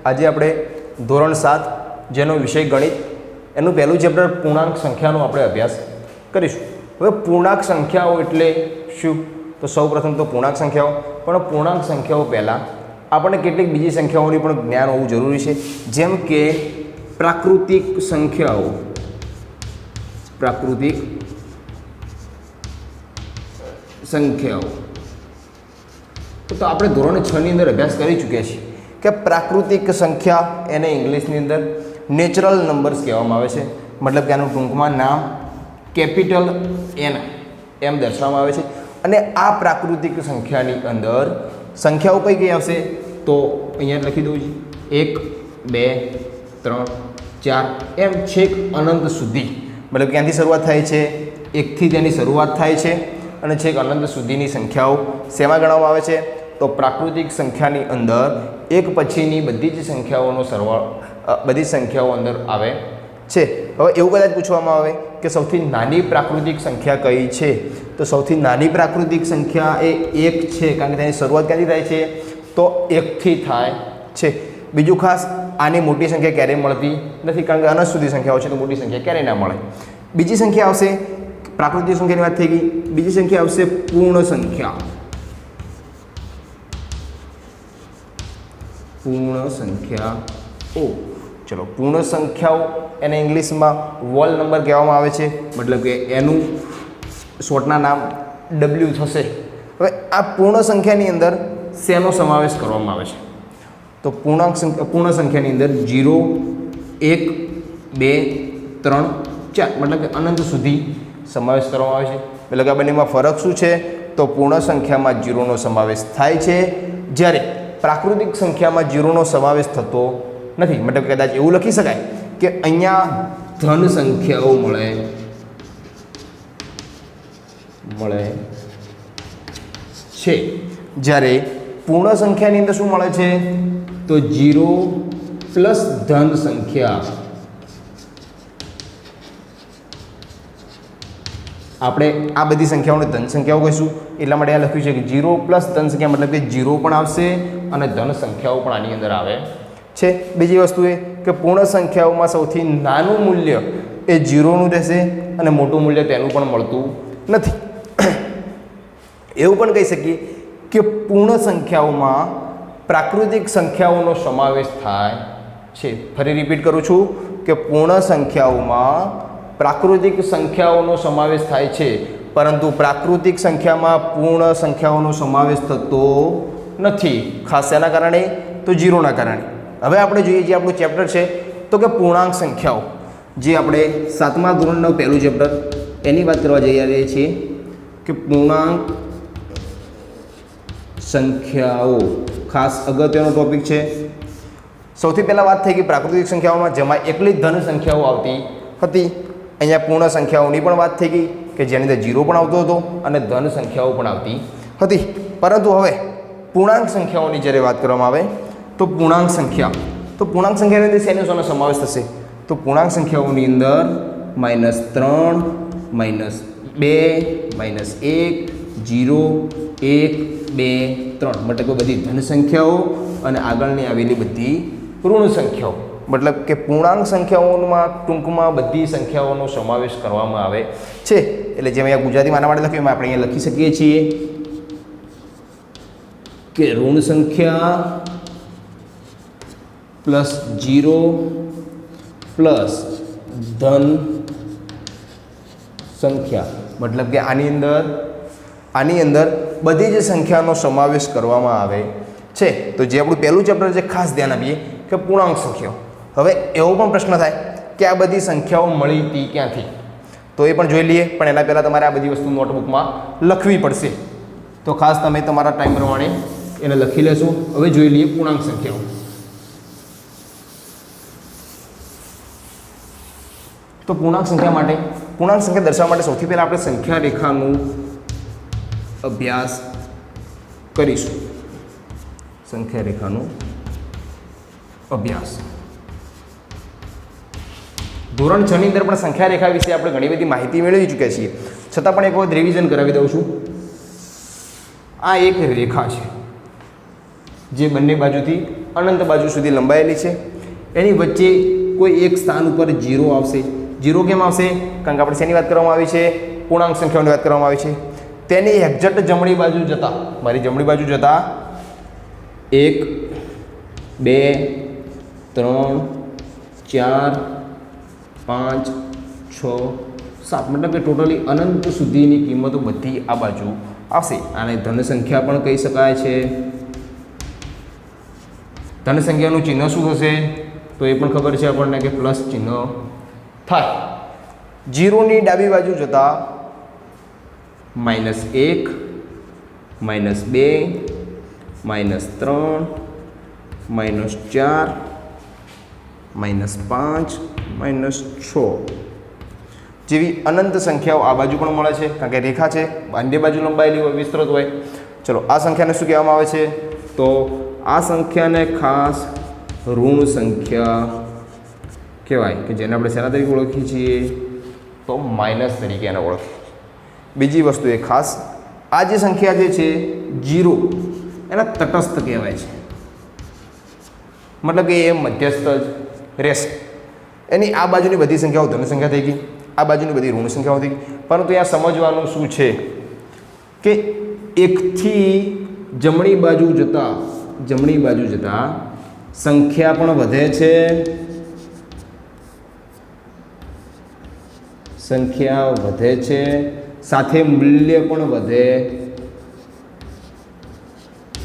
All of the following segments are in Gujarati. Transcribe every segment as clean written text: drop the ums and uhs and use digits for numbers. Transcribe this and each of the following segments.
આજે આપણે ધોરણ 7 જેનો વિષય ગણિત એનું પહેલું ચેપ્ટર પૂર્ણાંક સંખ્યાનો આપણે અભ્યાસ કરીશું। હવે પૂર્ણાંક સંખ્યાઓ એટલે શું? તો સૌપ્રથમ તો પૂર્ણાંક સંખ્યાઓ, પણ પૂર્ણાંક સંખ્યાઓ પહેલાં આપણને કેટલીક બીજી સંખ્યાઓની પણ જ્ઞાન હોવું જરૂરી છે, જેમ કે પ્રાકૃતિક સંખ્યાઓ। પ્રાકૃતિક સંખ્યાઓ તો આપણે ધોરણ 6 ની અંદર અભ્યાસ કરી ચૂક્યા છીએ કે પ્રાકૃતિક સંખ્યા એને ઇંગ્લિશની અંદર નેચરલ નંબર્સ કહેવામાં આવે છે, મતલબ કે આનું ટૂંકમાં નામ કેપિટલ એન એમ દર્શાવવામાં આવે છે। અને આ પ્રાકૃતિક સંખ્યાની અંદર સંખ્યાઓ કઈ કઈ આવશે? તો અહીંયા લખી દઉં છું, 1 2 3 4 એમ છેક અનંત સુધી, મતલબ ક્યાંથી શરૂઆત થાય છે? 1 થી તેની શરૂઆત થાય છે અને છેક અનંત સુધીની સંખ્યાઓ શેમાં ગણવામાં આવે છે? તો પ્રાકૃતિક સંખ્યાની અંદર એક પછીની બધી જ સંખ્યાઓનો સરવાળો, બધી સંખ્યાઓ અંદર આવે છે। હવે એવું કદાચ પૂછવામાં આવે કે સૌથી નાની પ્રાકૃતિક સંખ્યા કઈ છે? તો સૌથી નાની પ્રાકૃતિક સંખ્યા એ 1 છે, કારણ કે તેની શરૂઆત ક્યાંથી થાય છે? તો 1 થી થાય છે। બીજું ખાસ, આની મોટી સંખ્યા ક્યારેય મળતી નથી, કારણ કે અનંત સુધી સંખ્યાઓ છે તો મોટી સંખ્યા ક્યારેય ના મળે। બીજી સંખ્યા આવશે, પ્રાકૃતિક સંખ્યાની વાત થઈ ગઈ, બીજી સંખ્યા આવશે પૂર્ણ સંખ્યા। પૂર્ણ સંખ્યાઓ, ચલો પૂર્ણ સંખ્યાઓ એને ઇંગ્લિશમાં હોલ નંબર કહેવામાં આવે છે, મતલબ કે એનું શોર્ટના નામ W થશે। હવે આ પૂર્ણ સંખ્યાની અંદર શેનો સમાવેશ કરવામાં આવે છે? તો પૂર્ણ સંખ્યાની અંદર 0 1 2 3 4 મતલબ કે અનંત સુધી સમાવેશ કરવામાં આવે છે। એટલે કે આ બંનેમાં ફરક શું છે? તો પૂર્ણ સંખ્યામાં 0 નો સમાવેશ થાય છે, જ્યારે પ્રાકૃતિક સંખ્યામાં 0 નો સમાવેશ થતો નથી। મતલબ કદાચ એવું લખી શકાય કે અહીંયા ધન સંખ્યાઓ મળે છે, જ્યારે પૂર્ણ સંખ્યાની અંદર શું મળે છે? તો 0 પ્લસ ધન સંખ્યા। આપણે આ બધી સંખ્યાઓને ધન સંખ્યાઓ કહીશું, એટલા માટે આ લખ્યું છે કે 0 પ્લસ ધન સંખ્યા, મતલબ કે 0 પણ આવશે અને ધન સંખ્યાઓ પણ આની અંદર આવે છે। બીજી વસ્તુ એ કે પૂર્ણ સંખ્યાઓમાં સૌથી નાનું મૂલ્ય એ 0 નું રહેશે અને મોટું મૂલ્ય તેનું પણ મળતું નથી। એવું પણ કહી શકીએ કે પૂર્ણ સંખ્યાઓમાં પ્રાકૃતિક સંખ્યાઓનો સમાવેશ થાય છે। ફરી રિપીટ કરું છું કે પૂર્ણ સંખ્યાઓમાં પ્રાકૃતિક સંખ્યાઓનો સમાવેશ થાય છે, પરંતુ પ્રાકૃતિક સંખ્યામાં પૂર્ણ સંખ્યાઓનો સમાવેશ થતો નથી। ખાસ એના કારણે તો 0 ના કારણે। હવે આપણે જોઈએ જે આપણું ચેપ્ટર છે તો કે પૂર્ણાંક સંખ્યાઓ, જે આપણે 7મા ધોરણનું પહેલું ચેપ્ટર એની વાત કરવા જઈ રહ્યા છીએ કે પૂર્ણાંક સંખ્યાઓ ખાસ અગત્યનો ટોપિક છે। સૌથી પહેલાં વાત થઈ ગઈ પ્રાકૃતિક સંખ્યાઓમાં, જેમાં એકલી જ ધન સંખ્યાઓ આવતી હતી। અહીંયા પૂર્ણ સંખ્યાઓની પણ વાત થઈ ગઈ કે જેની અંદર 0 પણ આવતો હતો અને ધન સંખ્યાઓ પણ આવતી હતી। પરંતુ હવે પૂર્ણાંક સંખ્યાઓની જ્યારે વાત કરવામાં આવે તો પૂર્ણાંક સંખ્યાની અંદર શેનો સમાવેશ થશે? તો પૂર્ણાંક સંખ્યાઓની અંદર -3 -2 -1 0 1 2 3 મતલબ કે બધી ધન સંખ્યાઓ અને આગળની આવેલી બધી ઋણ સંખ્યાઓ, મતલબ કે પૂર્ણાંક સંખ્યાઓમાં ટૂંકમાં બધી સંખ્યાઓનો સમાવેશ કરવામાં આવે છે। એટલે જેમ અહીંયા ગુજરાતીમાં આના માટે લખ્યું એમાં આપણે અહીંયા લખી શકીએ છીએ કે ઋણ સંખ્યા પ્લસ 0 પ્લસ ધન સંખ્યા, મતલબ કે આની અંદર બધી જ સંખ્યાનો સમાવેશ કરવામાં આવે છે। તો જે આપણું પહેલું ચેપ્ટર છે, ખાસ ધ્યાન આપીએ કે પૂર્ણાંક સંખ્યાઓ। હવે એવો પણ પ્રશ્ન થાય કે આ બધી સંખ્યાઓ મળી હતી ક્યાંથી? તો એ પણ જોઈ લઈએ, પણ એના પહેલાં તમારે આ બધી વસ્તુ નોટબુકમાં લખવી પડશે। તો ખાસ તમે તમારા ટાઈમ પ્રમાણે એને લખી લેશો। હવે જોઈ લઈએ પૂર્ણાંક સંખ્યાઓ। તો પૂર્ણાંક સંખ્યા દર્શાવવા માટે સૌથી પહેલાં આપણે સંખ્યા રેખાનું અભ્યાસ કરીશું। સંખ્યા રેખાનો અભ્યાસ ધોરણ 6 ની અંદર પણ સંખ્યા રેખા વિશે આપણે ઘણી બધી માહિતી મેળવી ચૂક્યા છીએ, છતાં પણ એક વખત રિવિઝન કરાવી દઉં છું। આ એક રેખા છે જે બંને બાજુથી અનંત બાજુ સુધી લંબાયેલી છે. એની વચ્ચે કોઈ એક સ્થાન ઉપર 0 આવશે. 0 કેમ આવશે? કારણ કે આપણે શેની વાત કરવામાં આવી છે? પૂર્ણાંક સંખ્યાઓની વાત કરવામાં આવી છે. તેની એક્ઝેક્ટ જમણી બાજુ જતા, મારી જમણી બાજુ જતા 1 2 3 4 5 6 7 મતલબ કે ટોટલી અનંત સુધીની કિંમતો બધી આ બાજુ આવશે. આને ધન સંખ્યા પણ કહી શકાય છે. ધન સંખ્યાનું ચિહ્ન શું થશે? તો એ પણ ખબર છે આપણને કે પ્લસ ચિહ્ન થાય. 0ની ડાબી બાજુ જતા -1 -2 -3 -4 -5 -6 જેવી અનંત સંખ્યાઓ આ બાજુ પણ મળે છે, કારણ કે રેખા છે, બંને બાજુ લંબાયેલી હોય, વિસ્તૃત હોય. ચલો, આ સંખ્યાને શું કહેવામાં આવે છે? તો આ સંખ્યાને ખાસ ઋણ સંખ્યા કહેવાય, કે જેને આપણે શેના તરીકે ઓળખીએ છીએ? તો માઇનસ તરીકે એને ઓળખીએ. બીજી વસ્તુ એ ખાસ, આ જે સંખ્યા જે છે 0 એના તટસ્થ કહેવાય છે, મતલબ કે એ મધ્યસ્થ જ રહેશે. એની આ બાજુની બધી સંખ્યાઓ ધન સંખ્યા થઈ ગઈ, આ બાજુની બધી ઋણ સંખ્યાઓ થઈ ગઈ. પરંતુ અહીંયા સમજવાનું શું છે કે 1થી જમણી બાજુ જતા સંખ્યા પણ વધે છે, સંખ્યા વધે છે, સાથે મૂલ્ય પણ વધે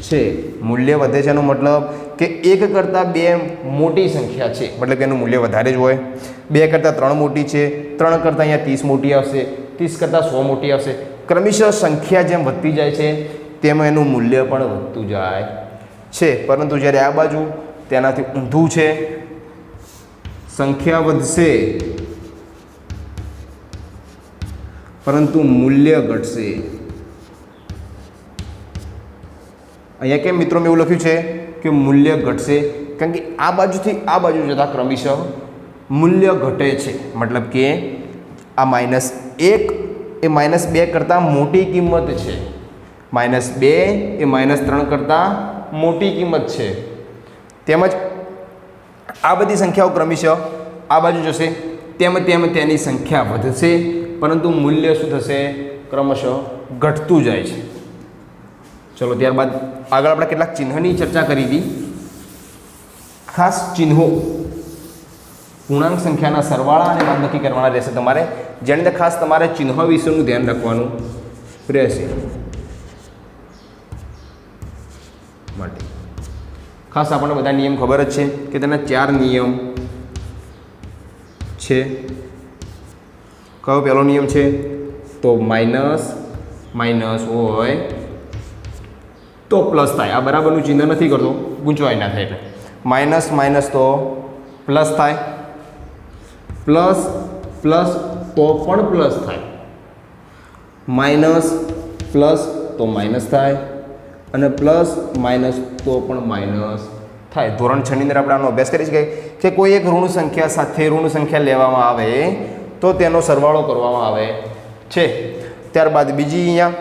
છે. મૂલ્ય વધે છે એનો મતલબ કે 1 કરતાં 2 મોટી સંખ્યા છે, મતલબ કે એનું મૂલ્ય વધારે જ હોય. 2 કરતાં 3 મોટી છે, 3 કરતાં અહીંયા 30 મોટી આવશે, 30 કરતાં 100 મોટી આવશે. ક્રમશઃ સંખ્યા જેમ વધતી જાય છે તેમ એનું મૂલ્ય પણ વધતું જાય છે. પરંતુ જ્યારે આ બાજુ તેનાથી ઊંધું છે, સંખ્યા વધશે પરંતુ મૂલ્ય ઘટશે. અહીંયા કેમ મિત્રો મેં એવું લખ્યું છે કે મૂલ્ય ઘટશે? કારણ કે આ બાજુથી આ બાજુ જતા ક્રમશઃ મૂલ્ય ઘટે છે. મતલબ કે આ -1 એ -2 કરતાં મોટી કિંમત છે, -2 એ -3 કરતાં મોટી કિંમત છે. તેમજ આ બધી સંખ્યાઓ ક્રમશઃ આ બાજુ જશે તેમ તેની સંખ્યા વધશે, પરંતુ મૂલ્ય શું થશે? ક્રમશઃ ઘટતું જાય છે. ચલો, ત્યારબાદ આગળ આપણે કેટલાક ચિહ્નની ચર્ચા કરી હતી. ખાસ ચિહ્નો પૂર્ણાંક સંખ્યાના સરવાળા અને બાદબાકી કરવાના રહેશે તમારે, જેની અંદર ખાસ તમારે ચિહ્ન વિશેનું ધ્યાન રાખવાનું રહેશે. માટે ખાસ આપણને બધા નિયમ ખબર જ છે કે તેના 4 નિયમ છે. કયો પહેલો નિયમ છે? તો માઇનસ હોય તો પ્લસ થાય. આ બરાબરનું ચિહ્ન નથી કરતો, ગૂંચવાય ના થાય. એટલે માઇનસ તો પ્લસ થાય, પ્લસ તો પણ પ્લસ થાય, પ્લસ તો માઇનસ થાય, અને પ્લસ માઇનસ તો પણ માઇનસ થાય. ધોરણ 6 ની અંદર આપણે આનો અભ્યાસ કરી શકીએ કે કોઈ એક ઋણ સંખ્યા સાથે ઋણ સંખ્યા લેવામાં આવે તો તેનો સરવાળો કરવામાં આવે છે. ત્યારબાદ બીજી અહીંયા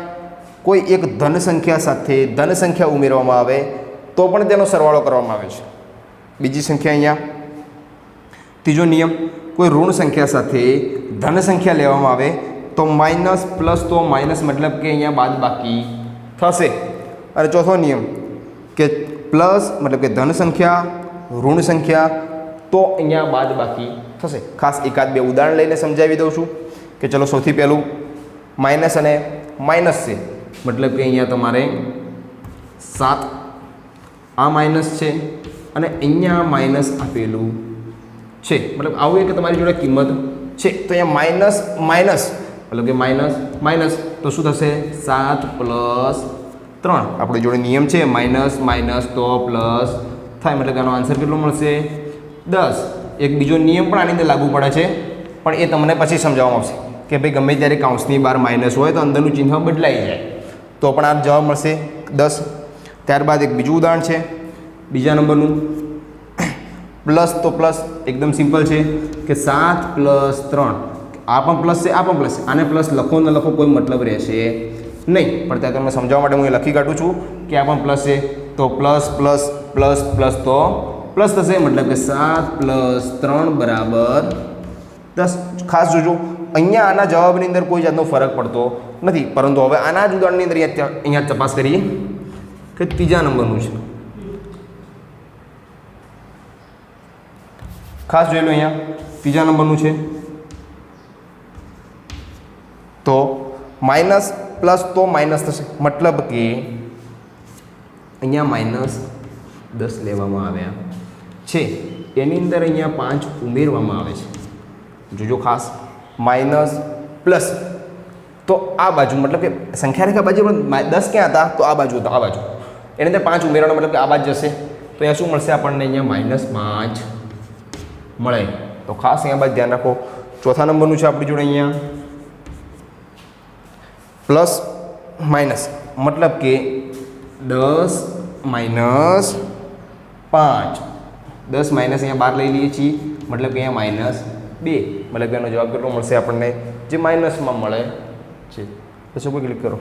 કોઈ એક ધન સંખ્યા સાથે ધન સંખ્યા ઉમેરવામાં આવે તો પણ તેનો સરવાળો કરવામાં આવે છે. બીજી સંખ્યા અહીંયા. ત્રીજો નિયમ, કોઈ ઋણ સંખ્યા સાથે ધન સંખ્યા લેવામાં આવે તો માઇનસ પ્લસ તો માઇનસ, મતલબ કે અહીંયા બાદબાકી થશે. અને ચોથો નિયમ કે પ્લસ મતલબ કે ધન સંખ્યા ઋણ સંખ્યા તો અહીંયા બાદબાકી થશે. ખાસ એકાદ બે ઉદાહરણ લઈને સમજાવી દઉં છું કે ચલો, સૌથી પહેલું માઇનસ અને માઇનસ છે, મતલબ કે અહીંયા તમારે 7 આ માઇનસ છે અને અહીંયા માઇનસ આપેલું છે, મતલબ આવું એક તમારી જોડે કિંમત છે. તો અહીંયા માઇનસ મતલબ કે માઇનસ તો શું થશે? 7 + 3. આપણી જોડે નિયમ છે માઇનસ તો પ્લસ થાય, મતલબ કે આનો આન્સર કેટલો મળશે? 10. એક બીજો નિયમ પણ આની અંદર લાગુ પડે છે, પણ એ તમને પછી સમજાવવામાં આવશે કે ભાઈ ગમે ત્યારે કૌંસની બહાર માઇનસ હોય તો અંદરનું ચિહ્ન બદલાઈ જાય, તો પણ આ જવાબ મળશે 10. ત્યારબાદ એક બીજું ઉદાહરણ છે, બીજા નંબરનું. પ્લસ તો પ્લસ એકદમ સિમ્પલ છે કે 7 + 3. આ પણ પ્લસ છે, આ પણ પ્લસ છે. આને પ્લસ લખો ન લખો કોઈ મતલબ રહેશે નહીં, પણ ત્યાં તમને સમજાવવા માટે હું એ લખી કાઢું છું કે આ પણ પ્લસ છે, તો પ્લસ પ્લસ પ્લસ તો પ્લસ થશે, મતલબ કે 7 + 3 = 10. ખાસ જોજો, અહીંયા આના જવાબની અંદર કોઈ જાતનો ફરક પડતો નથી, પરંતુ હવે આના જ ઉદાહરણની અંદર અહીંયા તપાસ કરીએ કે ત્રીજા નંબરનું છે. ખાસ જોઈ લો, અહીંયા ત્રીજા નંબરનું છે તો માઇનસ પ્લસ તો માઇનસ થશે, મતલબ કે અહીંયા -10 લેવામાં આવ્યા છે, એની અંદર અહીંયા 5 ઉમેરવામાં આવે છે. જોજો ખાસ, માઇનસ પ્લસ તો આ બાજુ, મતલબ કે સંખ્યા રેખા બાજુ 10 ક્યાં હતા તો આ બાજુ હતા, આ બાજુ એની અંદર 5 ઉમેરવાનો મતલબ કે આ બાજુ જશે, તો અહીંયા શું મળશે આપણને? અહીંયા -5 મળે. તો ખાસ અહીંયા બાજુ ધ્યાન રાખો. ચોથા નંબરનું છે આપણી જોડે અહીંયા પ્લસ માઇનસ, મતલબ કે 10 - 5, 10 માઇનસ અહીંયા 12 લઈ લઈએ છીએ, મતલબ કે અહીંયા -2, મતલબ કે એનો જવાબ કેટલો મળશે આપણને? જે માઇનસમાં મળે છે. પછી કોઈ ક્લિક કરો.